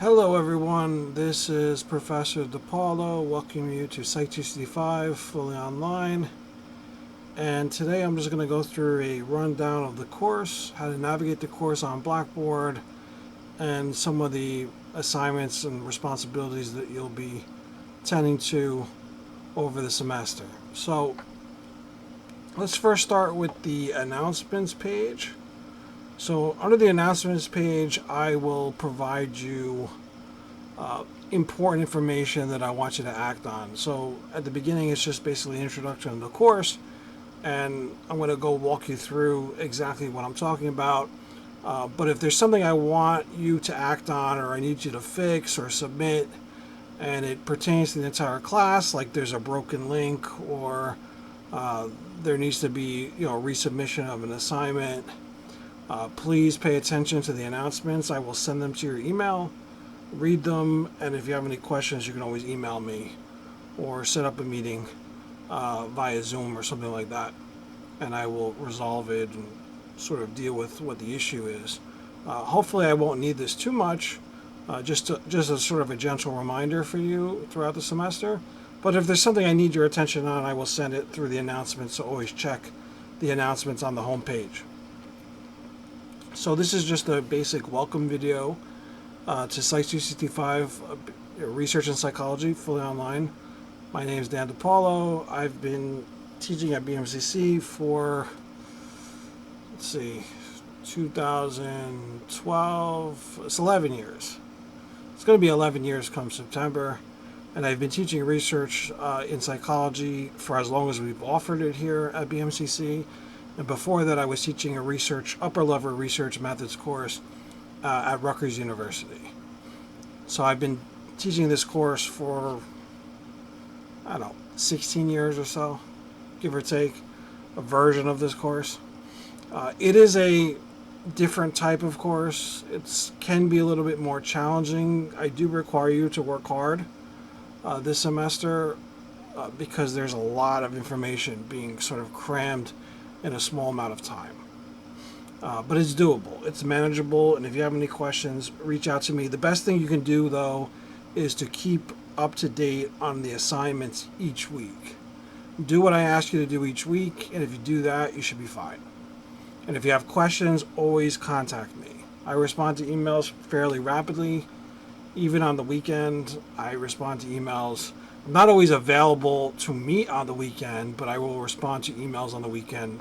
Hello everyone, this is Professor DePaulo welcoming you to Psych 265 fully online. And today I'm just going to go through a rundown of the course, how to navigate the course on Blackboard, and some of the assignments and responsibilities that you'll be tending to over the semester. So let's first start with the announcements page. So under the announcements page, I will provide you important information that I want you to act on. So at the beginning, it's just basically introduction to the course, and I'm going to go walk you through exactly what I'm talking about. But if there's something I want you to act on, or I need you to fix or submit, and it pertains to the entire class, like there's a broken link or there needs to be resubmission of an assignment, please pay attention to the announcements. I will send them to your email. Read them, and if you have any questions, you can always email me or set up a meeting via Zoom or something like that, and I will resolve it and sort of deal with what the issue is. Hopefully, I won't need this too much, just as sort of a gentle reminder for you throughout the semester. But if there's something I need your attention on, I will send it through the announcements, so always check the announcements on the home page. So this is just a basic welcome video to Psych 265 Research in Psychology, fully online. My name is Dan DePaulo. I've been teaching at BMCC for, 2012. It's 11 years. It's going to be 11 years come September. And I've been teaching research in psychology for as long as we've offered it here at BMCC. And before that, I was teaching a upper level research methods course at Rutgers University. So I've been teaching this course for, 16 years or so, give or take, a version of this course. It is a different type of course. It can be a little bit more challenging. I do require you to work hard this semester because there's a lot of information being sort of crammed in a small amount of time. But it's doable, it's manageable, and if you have any questions, reach out to me. The best thing you can do, though, is to keep up to date on the assignments each week. Do what I ask you to do each week, and if you do that, you should be fine. And if you have questions, always contact me. I respond to emails fairly rapidly. Even on the weekend, I respond to emails. I'm not always available to meet on the weekend, but I will respond to emails on the weekend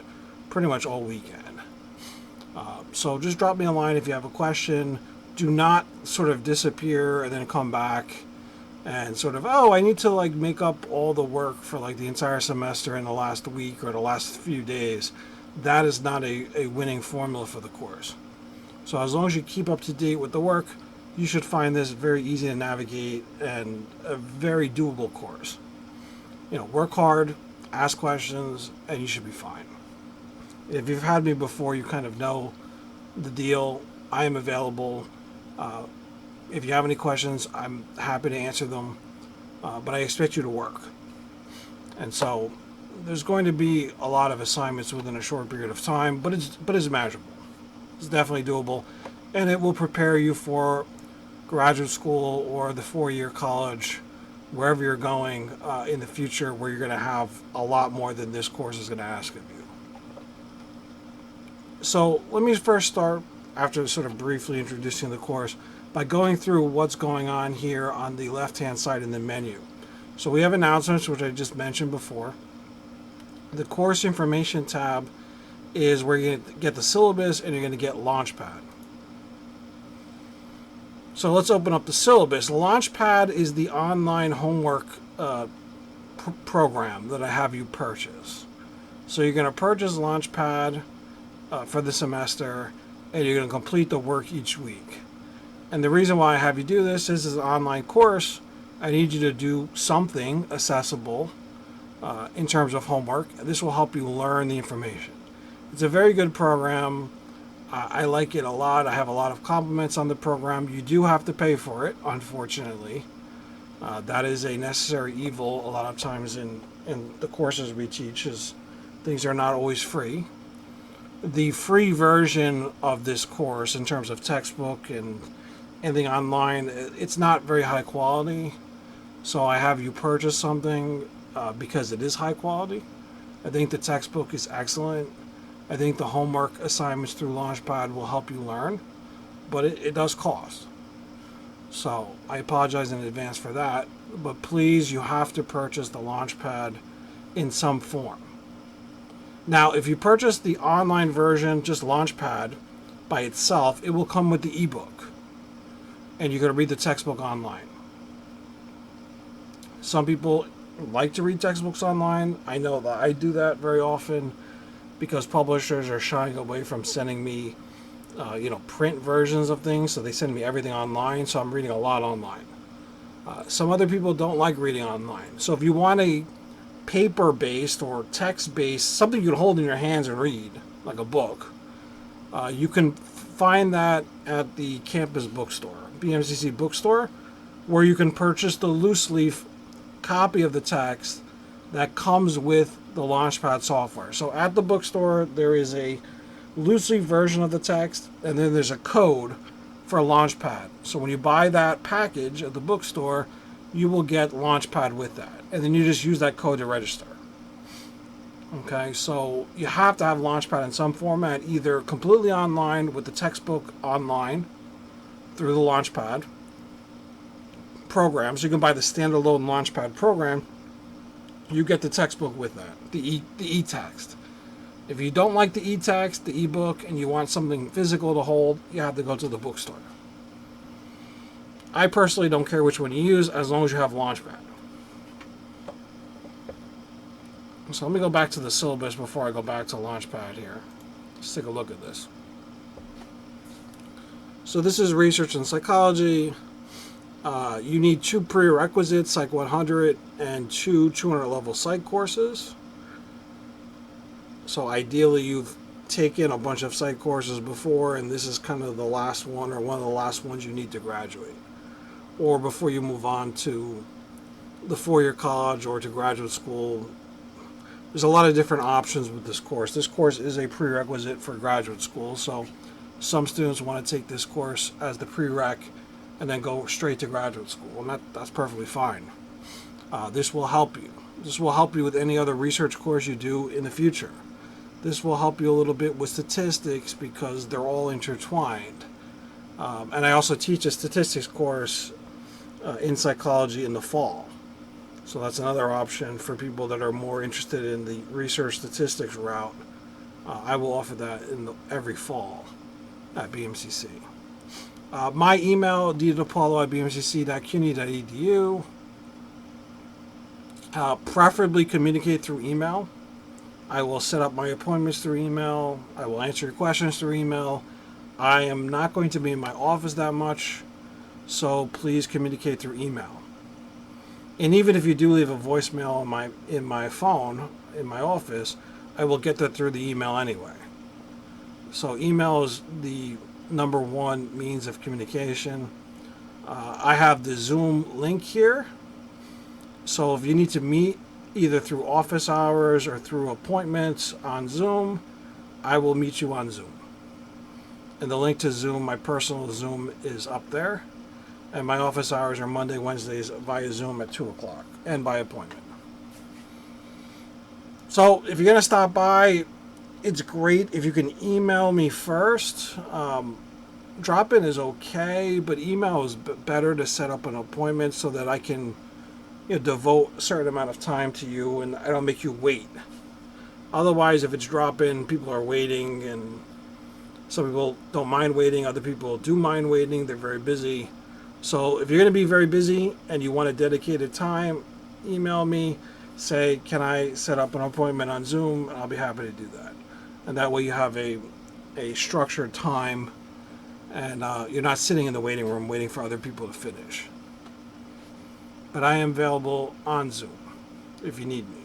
pretty much all weekend. So just drop me a line if you have a question. Do not sort of disappear and then come back and sort of, I need to make up all the work for the entire semester in the last week or the last few days. That is not a winning formula for the course. So as long as you keep up to date with the work, you should find this very easy to navigate and a very doable course. Work hard, ask questions, and you should be fine. If you've had me before, you kind of know the deal. I am available. If you have any questions, I'm happy to answer them. But I expect you to work. And so there's going to be a lot of assignments within a short period of time, but it's manageable. It's definitely doable. And it will prepare you for graduate school or the 4-year college, wherever you're going in the future, where you're going to have a lot more than this course is going to ask of you. So let me first start, after sort of briefly introducing the course, by going through what's going on here on the left-hand side in the menu. So we have announcements, which I just mentioned before. The course information tab is where you're going to get the syllabus and you're going to get Launchpad. So let's open up the syllabus. Launchpad is the online homework program that I have you purchase. So you're going to purchase Launchpad for the semester, and you're going to complete the work each week. And the reason why I have you do this is an online course. I need you to do something accessible in terms of homework. This will help you learn the information. It's a very good program. I like it a lot. I have a lot of compliments on the program. You do have to pay for it, unfortunately. That is a necessary evil a lot of times in the courses we teach, is things are not always free. The free version of this course, in terms of textbook and anything online, it's not very high quality. So I have you purchase something because it is high quality. I think the textbook is excellent. I think the homework assignments through Launchpad will help you learn, but it does cost. So I apologize in advance for that, but please, you have to purchase the Launchpad in some form. Now, if you purchase the online version, just Launchpad by itself, it will come with the ebook, and you're going to read the textbook online. Some people like to read textbooks online. I know that I do that very often because publishers are shying away from sending me, print versions of things. So they send me everything online. So I'm reading a lot online. Some other people don't like reading online. So if you want a paper-based or text-based, something you can hold in your hands and read, like a book, you can find that at the campus bookstore, BMCC bookstore, where you can purchase the loose leaf copy of the text that comes with the Launchpad software. So at the bookstore, there is a loose leaf version of the text, and then there's a code for Launchpad. So when you buy that package at the bookstore, you will get Launchpad with that. And then you just use that code to register. Okay, so you have to have Launchpad in some format, either completely online with the textbook online through the Launchpad program. So you can buy the standalone Launchpad program. You get the textbook with that, the e-text. If you don't like the e-text, the e-book, and you want something physical to hold, you have to go to the bookstore. I personally don't care which one you use as long as you have Launchpad. So let me go back to the syllabus before I go back to Launchpad here. Let's take a look at this. So this is research in psychology. You need 2 prerequisites, Psych 100, and 2 200 level psych courses. So ideally you've taken a bunch of psych courses before, and this is kind of the last one or one of the last ones you need to graduate. Or before you move on to the 4-year college or to graduate school. There's a lot of different options with this course. This course is a prerequisite for graduate school, so some students want to take this course as the prereq and then go straight to graduate school, and that's perfectly fine. This will help you. This will help you with any other research course you do in the future. This will help you a little bit with statistics because they're all intertwined. And I also teach a statistics course in psychology in the fall. So that's another option for people that are more interested in the research statistics route. I will offer that every fall at BMCC. My email, dapaulo@bmcc.cuny.edu. Preferably communicate through email. I will set up my appointments through email. I will answer your questions through email. I am not going to be in my office that much, so please communicate through email. And even if you do leave a voicemail in my phone in my office, I will get that through the email anyway. So email is the number one means of communication. I have the Zoom link here. So if you need to meet either through office hours or through appointments on Zoom, I will meet you on Zoom. And the link to Zoom, my personal Zoom, is up there. And my office hours are Monday, Wednesdays via Zoom at 2 o'clock and by appointment. So if you're going to stop by, it's great if you can email me first. Drop-in is okay, but email is better to set up an appointment so that I can devote a certain amount of time to you and I don't make you wait. Otherwise, if it's drop-in, people are waiting, and some people don't mind waiting. Other people do mind waiting. They're very busy. So if you're going to be very busy and you want a dedicated time, email me. Say, can I set up an appointment on Zoom? And I'll be happy to do that. And that way you have a structured time, and you're not sitting in the waiting room waiting for other people to finish. But I am available on Zoom if you need me.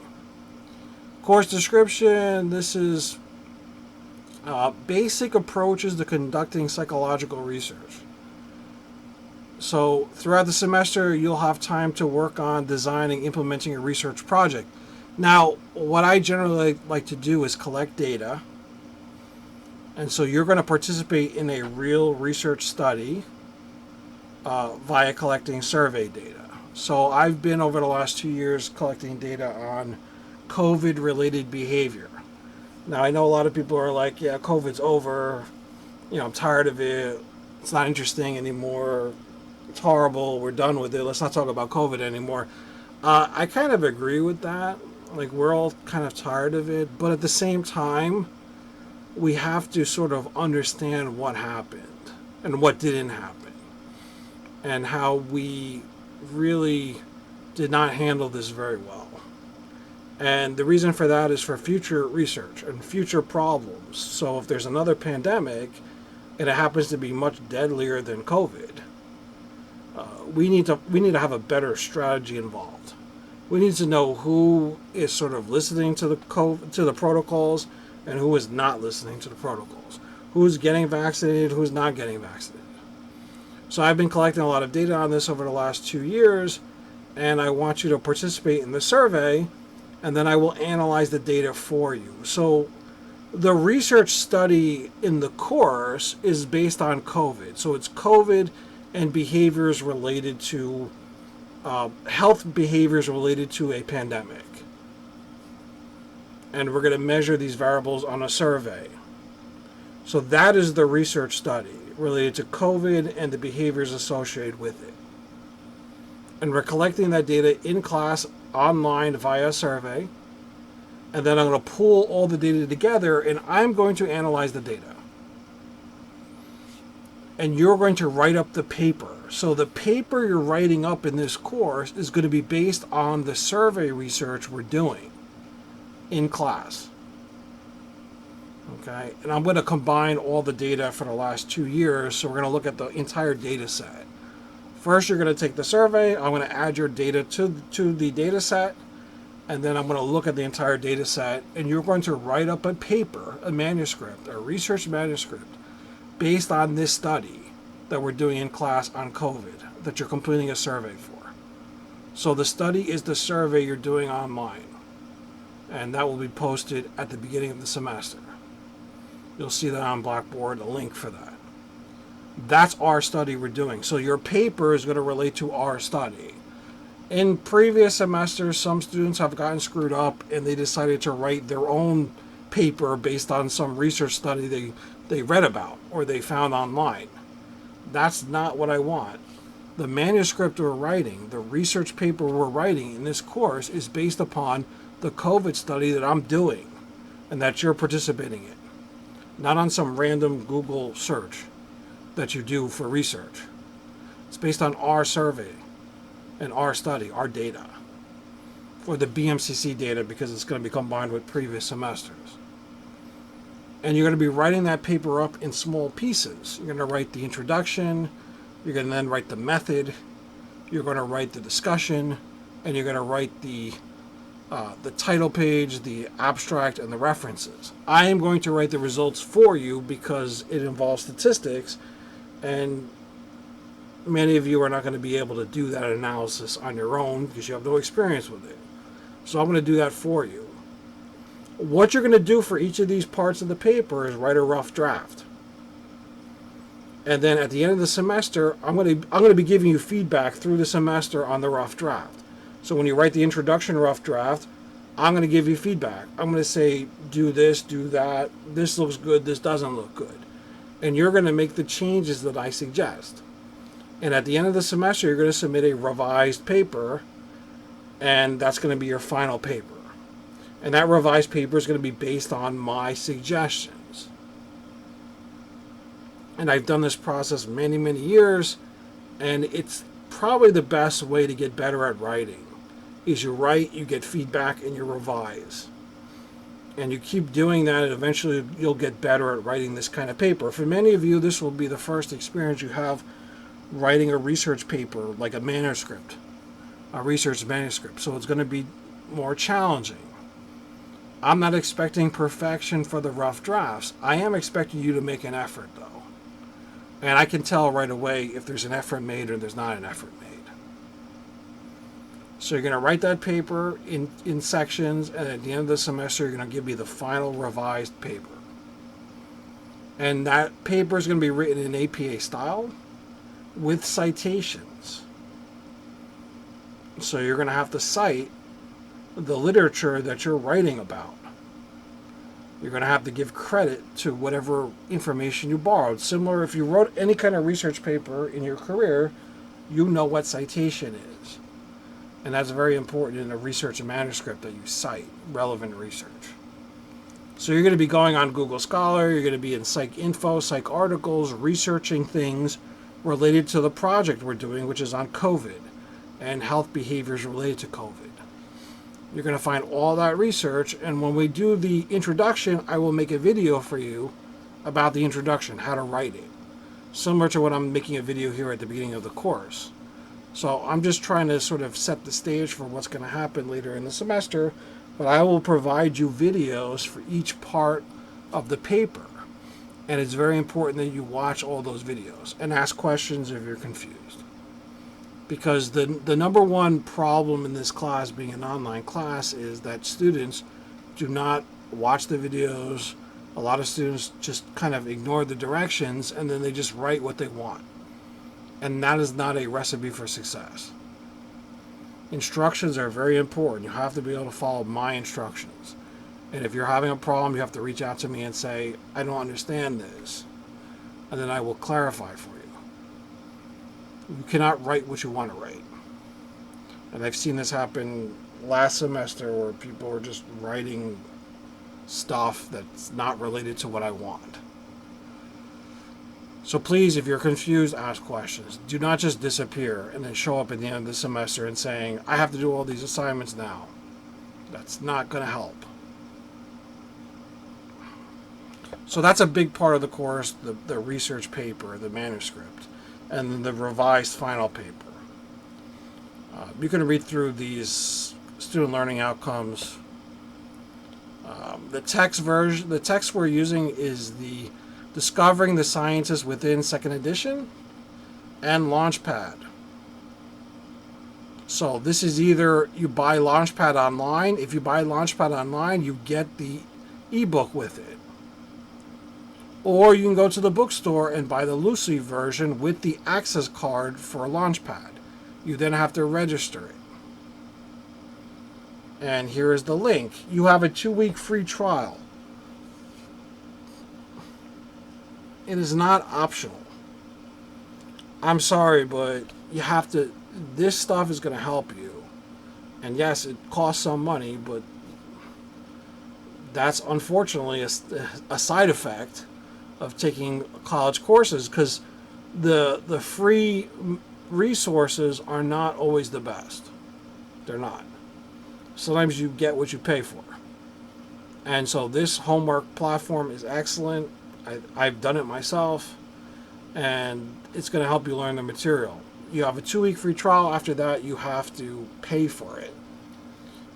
Course description, this is basic approaches to conducting psychological research. So throughout the semester, you'll have time to work on designing, implementing a research project. Now, what I generally like to do is collect data. And so you're going to participate in a real research study. via collecting survey data. So I've been over the last 2 years collecting data on COVID-related behavior. Now I know a lot of people are like, "Yeah, COVID's over. I'm tired of it. It's not interesting anymore. It's horrible. We're done with it. Let's not talk about COVID anymore." I kind of agree with that. Like, we're all kind of tired of it, but at the same time, we have to sort of understand what happened and what didn't happen, and how we really did not handle this very well. And the reason for that is for future research and future problems. So if there's another pandemic and it happens to be much deadlier than COVID, we need to have a better strategy involved. We need to know who is sort of listening to the protocols and who is not listening to the protocols. Who's getting vaccinated, who's not getting vaccinated. So I've been collecting a lot of data on this over the last 2 years, and I want you to participate in the survey, and then I will analyze the data for you. So the research study in the course is based on COVID. So it's COVID and behaviors related to health behaviors related to a pandemic. And we're going to measure these variables on a survey. So that is the research study related to COVID and the behaviors associated with it. And we're collecting that data in class online via survey. And then I'm going to pull all the data together, and I'm going to analyze the data. And you're going to write up the paper. So the paper you're writing up in this course is going to be based on the survey research we're doing in class. Okay, and I'm going to combine all the data for the last 2 years, so we're going to look at the entire data set. First, you're going to take the survey. I'm going to add your data to the data set, and then I'm going to look at the entire data set, and you're going to write up a paper, a manuscript, a research manuscript, based on this study that we're doing in class on COVID, that you're completing a survey for. So the study is the survey you're doing online, and that will be posted at the beginning of the semester. You'll see that on Blackboard, a link for that. That's our study we're doing. So your paper is going to relate to our study. In previous semesters, some students have gotten screwed up and they decided to write their own paper based on some research study they read about or they found online. That's not what I want. The manuscript we're writing, the research paper we're writing in this course is based upon the COVID study that I'm doing and that you're participating in. Not on some random Google search that you do for research. It's based on our survey and our study, our data, or the BMCC data, because it's going to be combined with previous semesters. And you're going to be writing that paper up in small pieces. You're going to write the introduction, you're going to then write the method, you're going to write the discussion, and you're going to write the title page, the abstract, and the references. I am going to write the results for you because it involves statistics, and many of you are not going to be able to do that analysis on your own because you have no experience with it. So I'm going to do that for you. What you're going to do for each of these parts of the paper is write a rough draft. And then at the end of the semester, I'm going to be giving you feedback through the semester on the rough draft. So when you write the introduction rough draft, I'm going to give you feedback. I'm going to say, do this, do that. This looks good. This doesn't look good. And you're going to make the changes that I suggest. And at the end of the semester, you're going to submit a revised paper, and that's going to be your final paper. And that revised paper is going to be based on my suggestions. And I've done this process many, many years, and it's probably the best way to get better at writing. Is you write, you get feedback, and you revise. And you keep doing that, and eventually you'll get better at writing this kind of paper. For many of you, this will be the first experience you have writing a research paper, like a manuscript, a research manuscript. So it's going to be more challenging. I'm not expecting perfection for the rough drafts. I am expecting you to make an effort, though. And I can tell right away if there's an effort made or there's not an effort made. So you're going to write that paper in sections, and at the end of the semester, you're going to give me the final revised paper. And that paper is going to be written in APA style. with citations. So you're going to have to cite the literature that you're writing about. You're going to have to give credit to whatever information you borrowed. Similar, if you wrote any kind of research paper in your career, you know what citation is. And that's very important in a research and manuscript, that you cite relevant research. So you're going to be going on Google Scholar, you're going to be in Psych Info, Psych articles, researching things related to the project we're doing, which is on COVID and health behaviors related to COVID. You're going to find all that research, and when we do the introduction, I will make a video for you about the introduction, how to write it. Similar to what I'm making a video here at the beginning of the course. So I'm just trying to sort of set the stage for what's going to happen later in the semester, but I will provide you videos for each part of the paper. And it's very important that you watch all those videos and ask questions if you're confused. Because the number one problem in this class, being an online class, is that students do not watch the videos. A lot of students just kind of ignore the directions, and then they just write what they want. And that is not a recipe for success. Instructions are very important. You have to be able to follow my instructions. And if you're having a problem, you have to reach out to me and say, I don't understand this. And then I will clarify for you. You cannot write what you want to write. And I've seen this happen last semester where people were just writing stuff that's not related to what I want. So please, if you're confused, ask questions. Do not just disappear and then show up at the end of the semester and saying, I have to do all these assignments now. That's not going to help. So that's a big part of the course, the research paper, the manuscript, and then the revised final paper. You can read through these student learning outcomes. The text we're using is the Discovering the Sciences Within second edition and Launchpad. So this is either you buy Launchpad online. If you buy Launchpad online, you get the ebook with it. Or you can go to the bookstore and buy the Lucy version with the access card for Launchpad. You then have to register it. And here is the link. You have a 2-week free trial. It is not optional. I'm sorry, but you have to. This stuff is going to help you. And yes, it costs some money, but that's unfortunately a side effect of taking college courses, because the free resources are not always the best. They're not. Sometimes you get what you pay for. And so this homework platform is excellent. I've done it myself, and it's going to help you learn the material. You have a 2-week free trial. After that, you have to pay for it.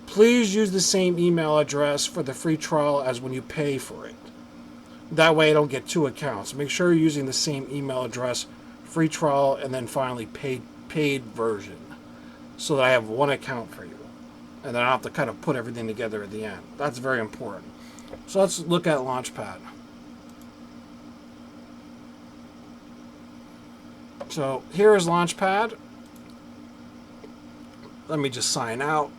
Please use the same email address for the free trial as when you pay for it. That way I don't get 2 accounts. Make sure you're using the same email address, free trial, and then finally paid version, so that I have 1 account for you. And then I have to kind of put everything together at the end. That's very important. So let's look at Launchpad. So here is Launchpad. Let me just sign out.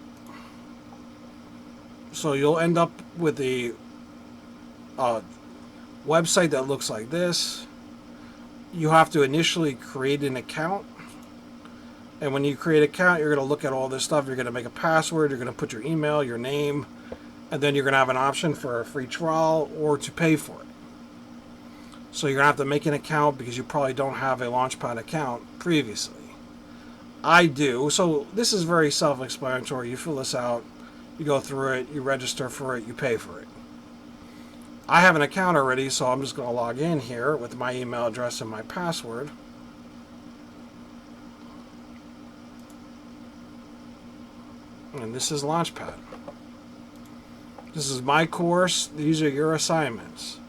So you'll end up with a website that looks like this. You have to initially create an account. And when you create an account, you're going to look at all this stuff. You're going to make a password. You're going to put your email, your name. And then you're going to have an option for a free trial or to pay for it. So you're going to have to make an account because you probably don't have a Launchpad account previously. I do. So this is very self-explanatory. You fill this out, you go through it, you register for it, you pay for it. I have an account already, so I'm just going to log in here with my email address and my password. And this is Launchpad. This is my course. These are your assignments.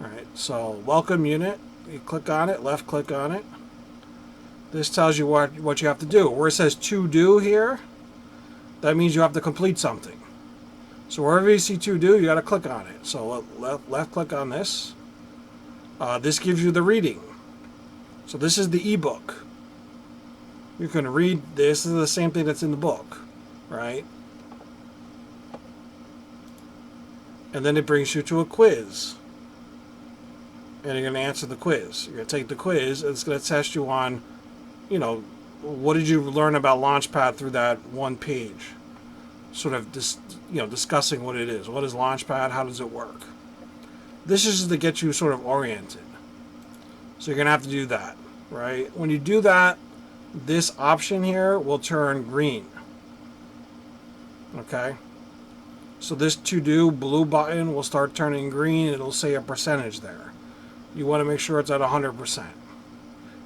Alright, so welcome unit. You click on it, left click on it. This tells you what you have to do. Where it says to do here, that means you have to complete something. So wherever you see to do, you got to click on it. So left click on this. This gives you the reading. So this is the ebook. You can read this. This is the same thing that's in the book, right? And then it brings you to a quiz. And you're going to answer the quiz. You're going to take the quiz, and it's going to test you on, you know, what did you learn about Launchpad through that one page? Sort of, discussing what it is. What is Launchpad? How does it work? This is just to get you sort of oriented. So you're going to have to do that, right? When you do that, this option here will turn green. Okay? So this to-do blue button will start turning green. It'll say a percentage there. You want to make sure it's at 100%.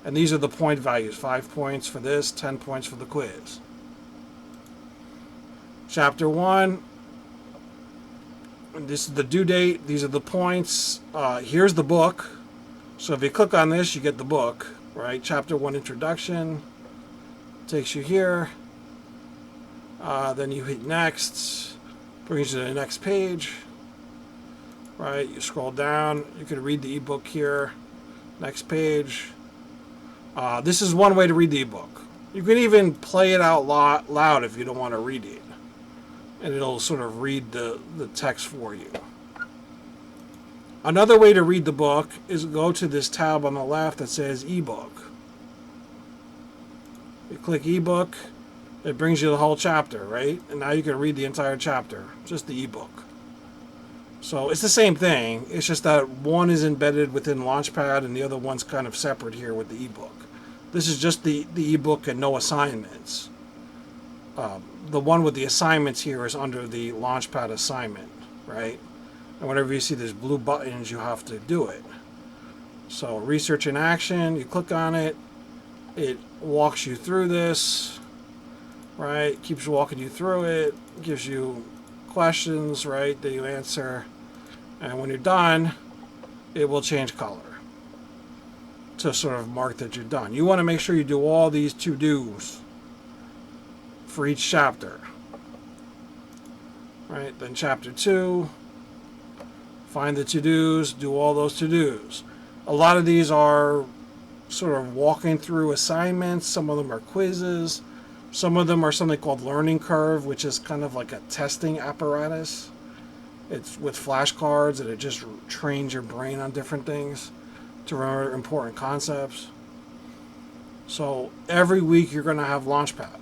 And these are the point values. 5 points for this, 10 points for the quiz. Chapter 1. This is the due date. These are the points. Here's the book. So if you click on this, you get the book, right? Chapter 1 introduction. Takes you here. Then you hit next. Brings you to the next page. Right? You scroll down. You can read the ebook here. Next page. This is one way to read the ebook. You can even play it out loud if you don't want to read it. And it'll sort of read the text for you. Another way to read the book is go to this tab on the left that says ebook. You click ebook, it brings you the whole chapter, right? And now you can read the entire chapter, just the ebook. So it's the same thing, it's just that one is embedded within Launchpad and the other one's kind of separate here with the ebook. This is just the ebook and no assignments. The one with the assignments here is under the Launchpad assignment, right? And whenever you see these blue buttons, you have to do it. So research in action, you click on it, it walks you through this, right? Keeps walking you through it, gives you questions, right, that you answer. And when you're done, it will change color to sort of mark that you're done. You want to make sure you do all these to-dos for each chapter. Right, then chapter 2, find the to-dos, do all those to-dos. A lot of these are sort of walking through assignments. Some of them are quizzes. Some of them are something called Learning Curve, which is kind of like a testing apparatus. It's with flashcards, and it just trains your brain on different things to remember important concepts. So every week you're going to have Launchpad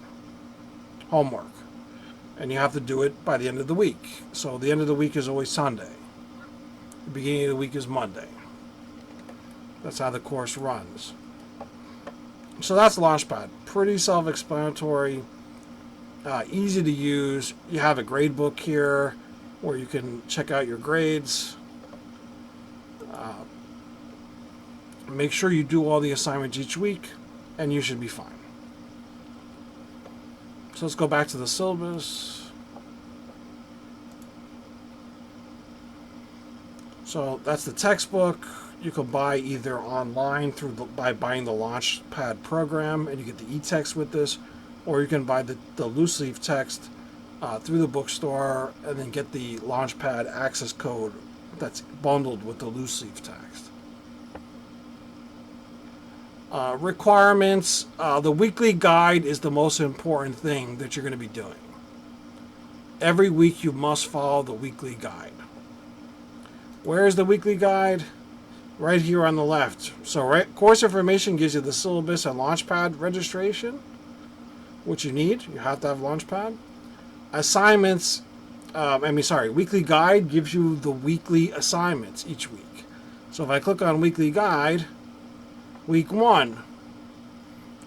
homework. And you have to do it by the end of the week. So the end of the week is always Sunday. The beginning of the week is Monday. That's how the course runs. So that's Launchpad. Pretty self-explanatory. Easy to use. You have a grade book here where you can check out your grades. Make sure you do all the assignments each week, and you should be fine. So let's go back to the syllabus. So that's the textbook. You can buy either online by buying the Launchpad program, and you get the e-text with this, or you can buy the loose leaf text through the bookstore and then get the Launchpad access code that's bundled with the loose leaf text. Requirements. The weekly guide is the most important thing that you're going to be doing. Every week you must follow the weekly guide. Where is the weekly guide? Right here on the left. So course information gives you the syllabus and Launchpad registration, which you need. You have to have Launchpad. Assignments, weekly guide gives you the weekly assignments each week. So if I click on weekly guide, week 1,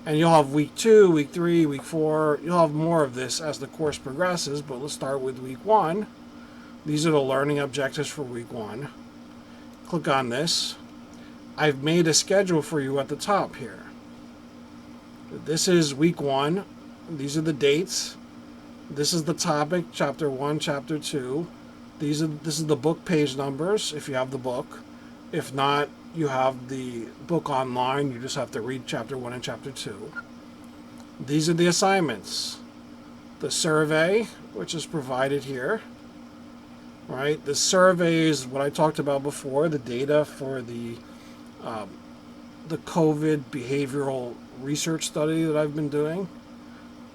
and you'll have week 2, week 3, week 4. You'll have more of this as the course progresses, but let's start with week 1. These are the learning objectives for week 1. Click on this. I've made a schedule for you at the top here. This is week 1. These are the dates. This is the topic, chapter 1, chapter 2. This is the book page numbers if you have the book. If not, you have the book online. You just have to read chapter 1 and chapter 2. These are the assignments. The survey, which is provided here. Right? The survey is what I talked about before, the data for the the COVID behavioral research study that I've been doing.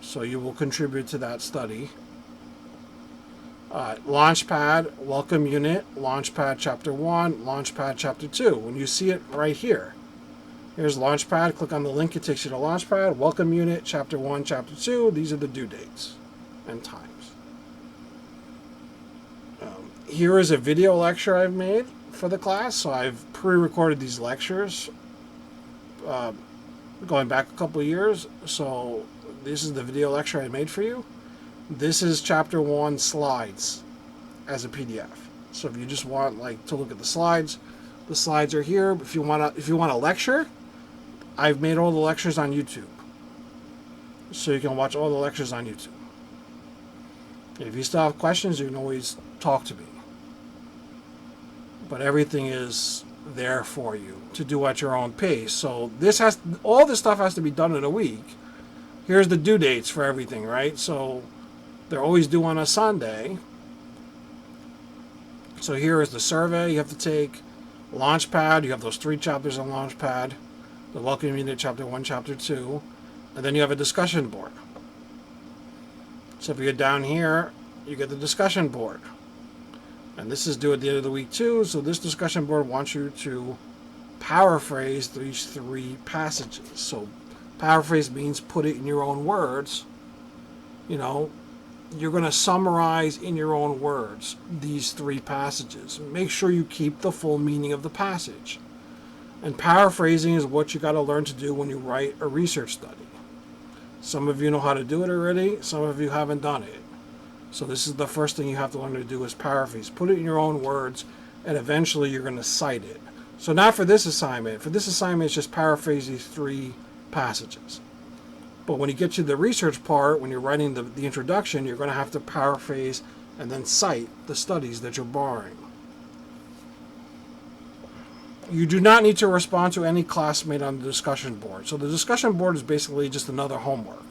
So you will contribute to that study. Launchpad, Welcome Unit, Launchpad Chapter 1, Launchpad Chapter 2. When you see it right here, here's Launchpad, click on the link, it takes you to Launchpad, Welcome Unit, Chapter 1, Chapter 2. These are the due dates and times. Here is a video lecture I've made for the class. So I've pre-recorded these lectures going back a couple of years. So this is the video lecture I made for you. This is Chapter 1 slides as a PDF. So if you just want to look at the slides are here. If you want a lecture, I've made all the lectures on YouTube. So you can watch all the lectures on YouTube. If you still have questions, you can always talk to me. But everything is there for you to do at your own pace. So all this stuff has to be done in a week. Here's the due dates for everything, right? So they're always due on a Sunday. So here is the survey you have to take. Launchpad, you have those 3 chapters on Launchpad. The Welcome Unit, Chapter 1, Chapter 2. And then you have a discussion board. So if you get down here, you get the discussion board. And this is due at the end of the week too. So this discussion board wants you to paraphrase these 3 passages. So paraphrase means put it in your own words. You're going to summarize in your own words these 3 passages. Make sure you keep the full meaning of the passage. And paraphrasing is what you got to learn to do when you write a research study. Some of you know how to do it already. Some of you haven't done it. So this is the first thing you have to learn to do is paraphrase. Put it in your own words, and eventually you're going to cite it. So not for this assignment. For this assignment, it's just paraphrase these 3 passages. But when you get to the research part, when you're writing the introduction, you're going to have to paraphrase and then cite the studies that you're borrowing. You do not need to respond to any classmate on the discussion board. So the discussion board is basically just another homework.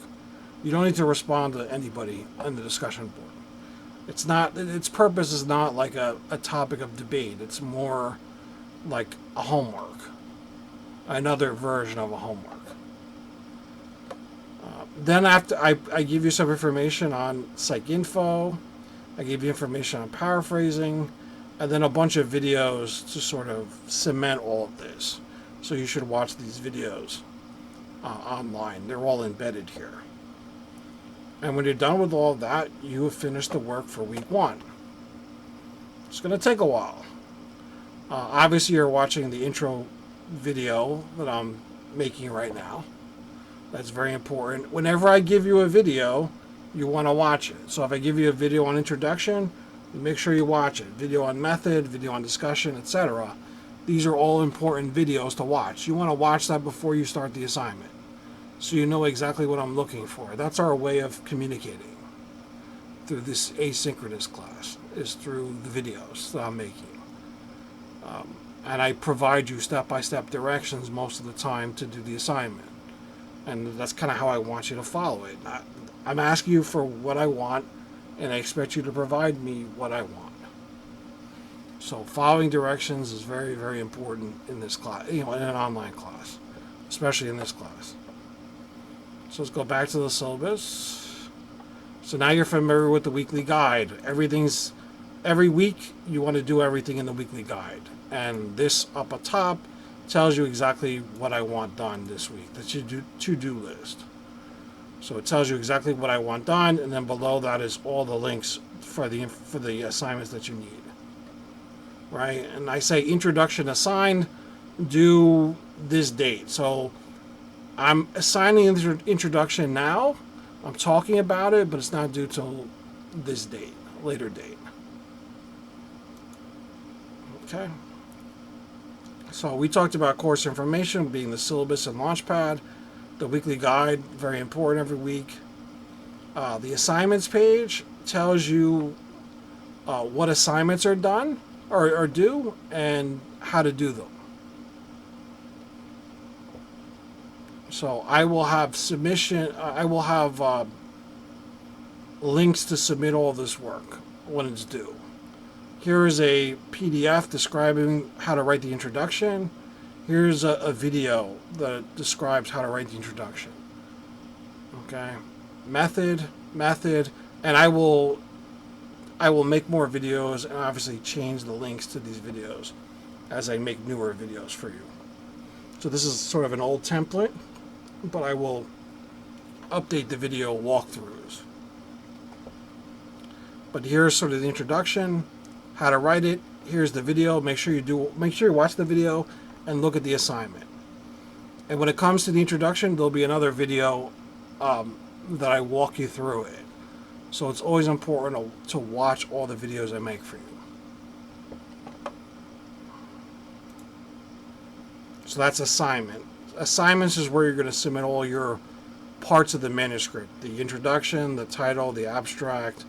You don't need to respond to anybody on the discussion board. Its purpose is not like a topic of debate. It's more like a homework. Another version of a homework. Then after I give you some information on psych info, I give you information on paraphrasing, and then a bunch of videos to sort of cement all of this. So you should watch these videos online. They're all embedded here. And when you're done with all of that, you have finished the work for week 1. It's going to take a while. Obviously, you're watching the intro video that I'm making right now. That's very important. Whenever I give you a video, you want to watch it. So if I give you a video on introduction, make sure you watch it. Video on method, video on discussion, etc. These are all important videos to watch. You want to watch that before you start the assignment, so you know exactly what I'm looking for. That's our way of communicating through this asynchronous class, is through the videos that I'm making. And I provide you step-by-step directions most of the time to do the assignment. And that's kind of how I want you to follow it. I'm asking you for what I want, and I expect you to provide me what I want. So following directions is very, very important in this class, in an online class, especially in this class. So let's go back to the syllabus. So now you're familiar with the weekly guide. Every week you want to do everything in the weekly guide. And this up at top tells you exactly what I want done this week. That's your to-do list. So it tells you exactly what I want done, and then below that is all the links for the assignments that you need. Right? And I say introduction assigned, due this date. So I'm assigning the introduction now. I'm talking about it, but it's not due till this date, later date. Okay. So we talked about course information being the syllabus and Launchpad, the weekly guide, very important every week. The assignments page tells you what assignments are done or due and how to do them. So I will have links to submit all this work when it's due. Here is a PDF describing how to write the introduction. Here's a video that describes how to write the introduction. Okay, method, and I will make more videos and obviously change the links to these videos as I make newer videos for you. So this is sort of an old template, but I will update the video walkthroughs. But here's sort of the introduction, how to write it. Here's the video. Make sure you watch the video and look at the assignment. And when it comes to the introduction, there'll be another video that I walk you through it. So it's always important to watch all the videos I make for you. So that's assignment. Assignments is where you're going to submit all your parts of the manuscript. The introduction, the title, the abstract,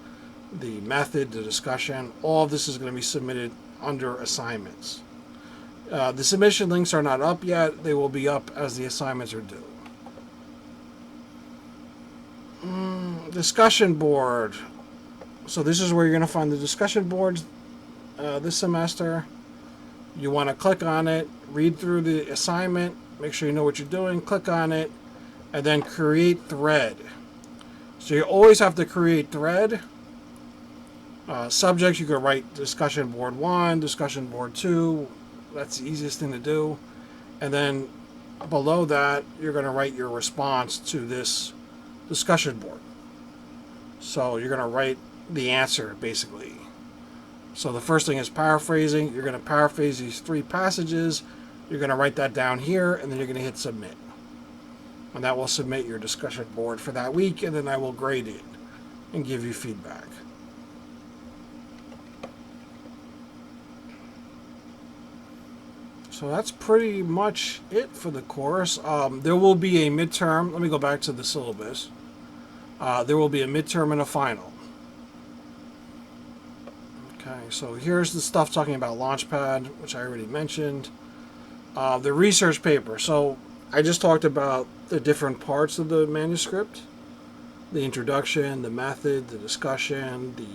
the method, the discussion. All of this is going to be submitted under assignments. The submission links are not up yet. They will be up as the assignments are due. Discussion board. So this is where you're going to find the discussion boards this semester. You want to click on it, read through the assignment, make sure you know what you're doing, click on it, and then create thread. So you always have to create thread. Subjects, you can write discussion board 1, discussion board 2. That's the easiest thing to do. And then below that, you're going to write your response to this discussion board. So you're going to write the answer, basically. So the first thing is paraphrasing. You're going to paraphrase these 3 passages. You're going to write that down here, and then you're going to hit submit. And that will submit your discussion board for that week, and then I will grade it and give you feedback. So that's pretty much it for the course. There will be a midterm. Let me go back to the syllabus. There will be a midterm and a final. Okay, so here's the stuff talking about Launchpad, which I already mentioned. The research paper. So I just talked about the different parts of the manuscript. The introduction, the method, the discussion, the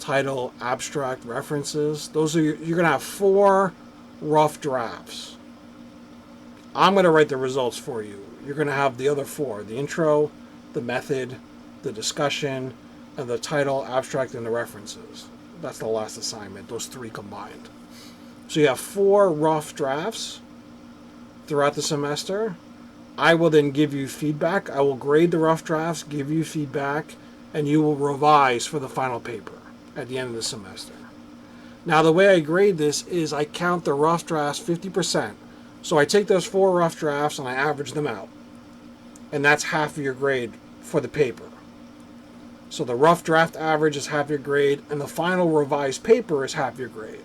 title, abstract, references. Those are you're going to have 4 rough drafts. I'm going to write the results for you. You're going to have the other 4. The intro, the method, the discussion, and the title, abstract, and the references. That's the last assignment, those 3 combined. So you have 4 rough drafts throughout the semester. I will then give you feedback. I will grade the rough drafts, give you feedback, and you will revise for the final paper at the end of the semester. Now, the way I grade this is I count the rough drafts 50%. So I take those 4 rough drafts and I average them out. And that's half of your grade for the paper. So the rough draft average is half your grade, and the final revised paper is half your grade.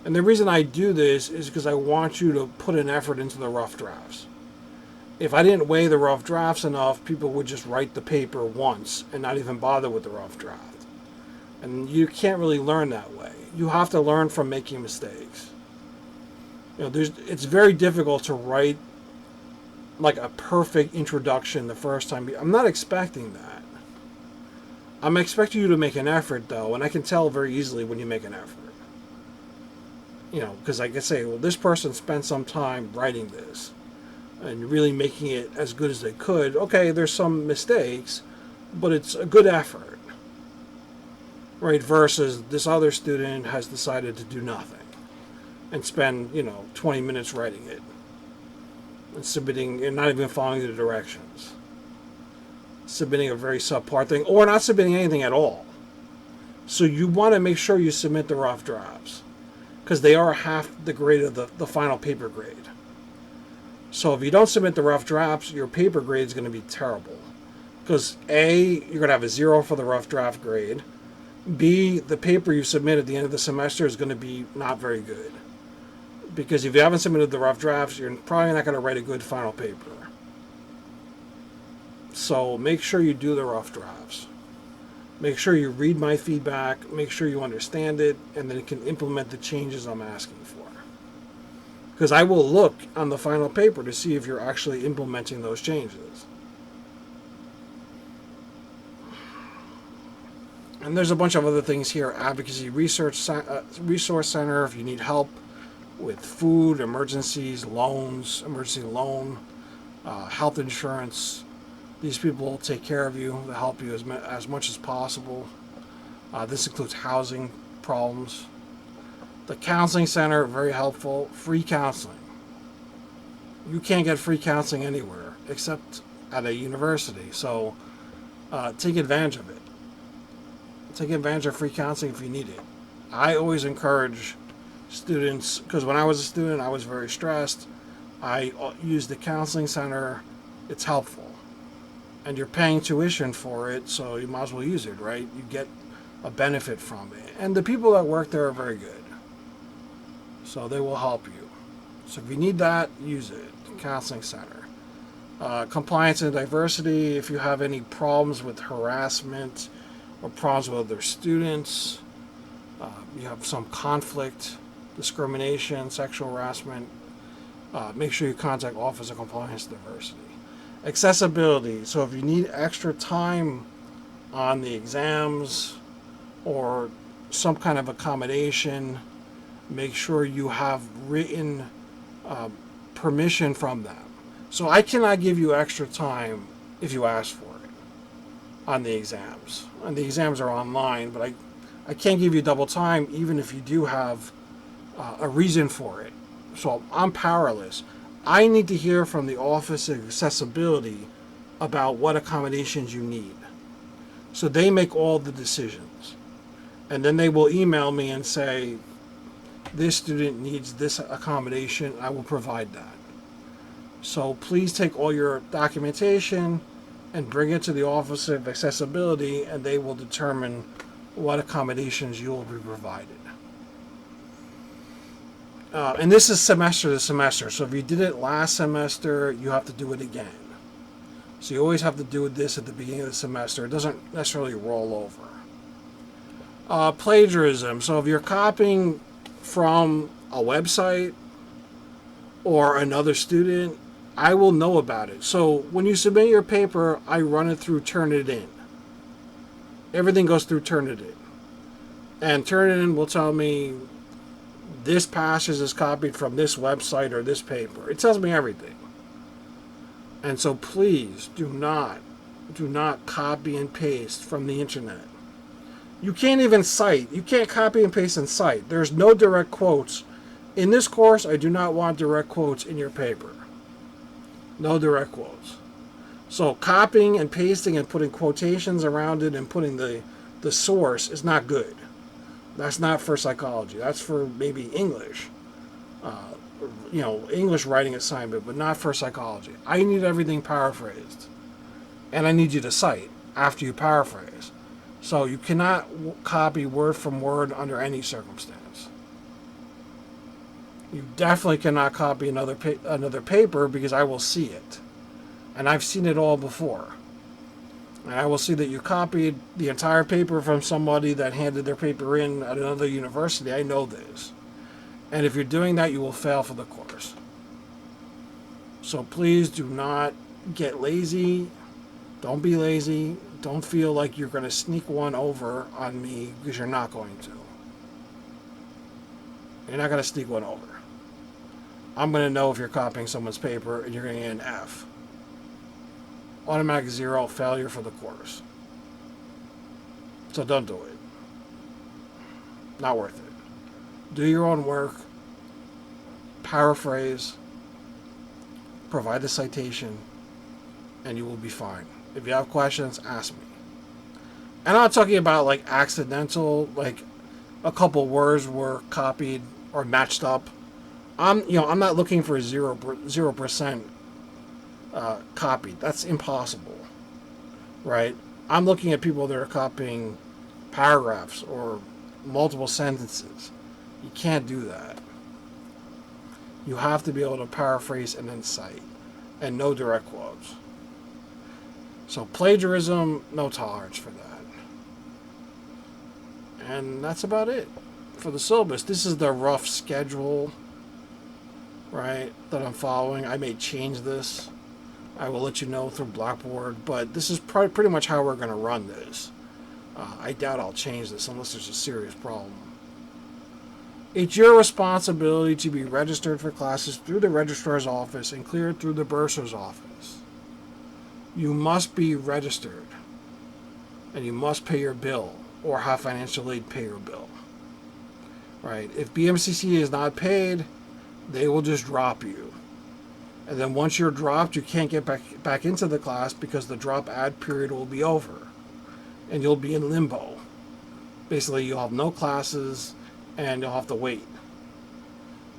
And the reason I do this is because I want you to put an effort into the rough drafts. If I didn't weigh the rough drafts enough, people would just write the paper once and not even bother with the rough draft. And you can't really learn that way. You have to learn from making mistakes. It's very difficult to write like a perfect introduction the first time. I'm not expecting that. I'm expecting you to make an effort, though, and I can tell very easily when you make an effort. Because I can say, well, this person spent some time writing this and really making it as good as they could. Okay, there's some mistakes, but it's a good effort. Right, versus this other student has decided to do nothing and spend, 20 minutes writing it and submitting and not even following the directions. Submitting a very subpar thing or not submitting anything at all. So you want to make sure you submit the rough drafts because they are half the grade of the final paper grade. So if you don't submit the rough drafts, your paper grade is going to be terrible because A, you're going to have a 0 for the rough draft grade. B, the paper you submit at the end of the semester is going to be not very good. Because if you haven't submitted the rough drafts, you're probably not going to write a good final paper. So make sure you do the rough drafts. Make sure you read my feedback, make sure you understand it, and then you can implement the changes I'm asking for. Because I will look on the final paper to see if you're actually implementing those changes. And there's a bunch of other things here. Advocacy Resource Center, if you need help with food, emergencies, loans, emergency loan, health insurance. These people will take care of you. They'll help you as much as possible. This includes housing problems. The counseling center, very helpful. Free counseling. You can't get free counseling anywhere except at a university. So take advantage of it. Take advantage of free counseling if you need it. I always encourage students, because when I was a student, I was very stressed. I used the counseling center. It's helpful. And you're paying tuition for it, so you might as well use it, right? You get a benefit from it. And the people that work there are very good. So they will help you. So if you need that, use it. The counseling center. Compliance and diversity. If you have any problems with harassment or problems with other students, you have some conflict, discrimination, sexual harassment, make sure you contact Office of Compliance and Diversity. Accessibility. So if you need extra time on the exams or some kind of accommodation, make sure you have written permission from them. So I cannot give you extra time if you ask for it on the exams. And the exams are online, but I can't give you double time even if you do have a reason for it. So I'm powerless. I need to hear from the Office of Accessibility about what accommodations you need. So they make all the decisions. And then they will email me and say, this student needs this accommodation. I will provide that. So please take all your documentation and bring it to the Office of Accessibility, and they will determine what accommodations you will be provided. And this is semester to semester. So if you did it last semester, you have to do it again. So you always have to do this at the beginning of the semester. It doesn't necessarily roll over. Plagiarism. So if you're copying from a website or another student, I will know about it. So when you submit your paper, I run it through Turnitin. Everything goes through Turnitin. And Turnitin will tell me this passage is copied from this website or this paper. It tells me everything. And so please do not copy and paste from the internet. You can't even cite. You can't copy and paste and cite. There's no direct quotes. In this course, I do not want direct quotes in your paper. No direct quotes. So copying and pasting and putting quotations around it and putting the source is not good. That's not for psychology. That's for maybe English. English writing assignment, but not for psychology. I need everything paraphrased. And I need you to cite after you paraphrase. So you cannot copy word from word under any circumstance. You definitely cannot copy another paper because I will see it. And I've seen it all before. And I will see that you copied the entire paper from somebody that handed their paper in at another university. I know this. And if you're doing that, you will fail for the course. So please do not get lazy. Don't be lazy. Don't feel like you're going to sneak one over on me, because you're not going to. You're not going to sneak one over. I'm going to know if you're copying someone's paper and you're going to get an F. Automatic 0, failure for the course. So don't do it. Not worth it. Do your own work. Paraphrase. Provide the citation. And you will be fine. If you have questions, ask me. And I'm not talking about like accidental, like a couple words were copied or matched up. I'm not looking for 0% copied. That's impossible, right? I'm looking at people that are copying paragraphs or multiple sentences. You can't do that. You have to be able to paraphrase and then cite, and no direct quotes. So plagiarism, no tolerance for that. And that's about it for the syllabus. This is the rough schedule, right, that I'm following. I may change this. I will let you know through Blackboard, but this is pretty much how we're going to run this. I doubt I'll change this unless there's a serious problem. It's your responsibility to be registered for classes through the registrar's office and cleared through the bursar's office. You must be registered, and you must pay your bill or have financial aid pay your bill. Right? If BMCC is not paid, they will just drop you. And then once you're dropped, you can't get back into the class because the drop add period will be over. And you'll be in limbo. Basically, you'll have no classes and you'll have to wait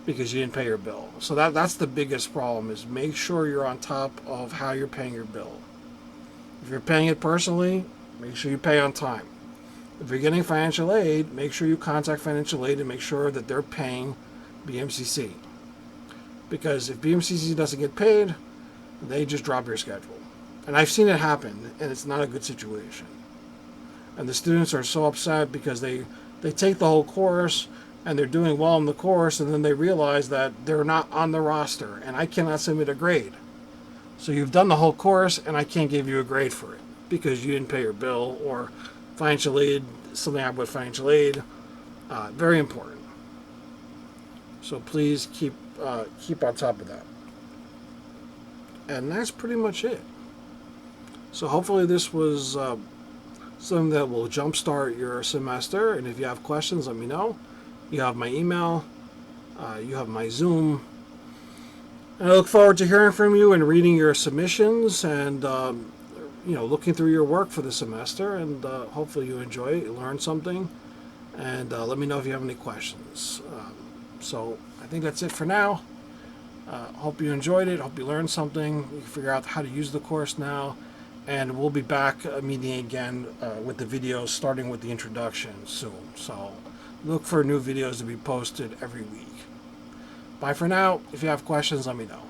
because you didn't pay your bill. So that's the biggest problem, is make sure you're on top of how you're paying your bill. If you're paying it personally, make sure you pay on time. If you're getting financial aid, make sure you contact financial aid and make sure that they're paying BMCC. Because if BMCC doesn't get paid, they just drop your schedule. And I've seen it happen, and it's not a good situation. And the students are so upset because they take the whole course and they're doing well in the course, and then they realize that they're not on the roster and I cannot submit a grade. So you've done the whole course and I can't give you a grade for it because you didn't pay your bill, or financial aid, something happened with financial aid. Very important. So please keep on top of that. And that's pretty much it. So hopefully this was something that will jumpstart your semester. And if you have questions, let me know. You have my email. You have my Zoom. And I look forward to hearing from you and reading your submissions and looking through your work for the semester. And hopefully you enjoy it, you learn something. And let me know if you have any questions. So I think that's it for now. Hope you enjoyed it. Hope you learned something. You can figure out how to use the course now. And we'll be back meeting again with the videos, starting with the introduction soon. So look for new videos to be posted every week. Bye for now. If you have questions, let me know.